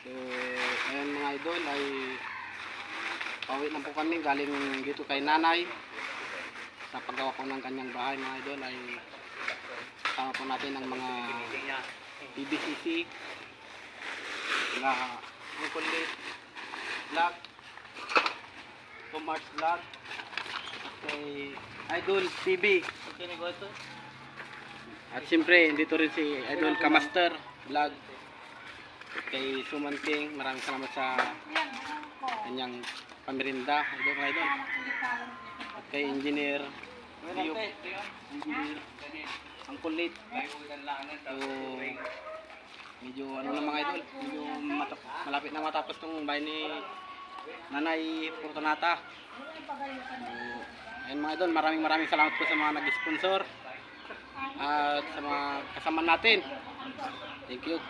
So, ayun mga idol, ay pauwi na po kami galing dito kay nanay sa paggawa ko ng kanyang bahay mga idol. Ay kasama po natin ang mga PBCC na Kulit Vlog, Commerce Vlog, kay Idol TV. At siyempre, dito rin si Idol Kamaster Vlog, kay Suman King. Maraming salamat sa kanyang pamirinda, idol mga idol. At kay Engineer Rio, Engineer ang kulit. So, medyo ano na mga idol, medyo malapit na matapos tong bahay ni Nanay Fortunata. So, ayun mga idol, maraming salamat po sa mga nag-sponsor at sa mga kasama natin. Thank you.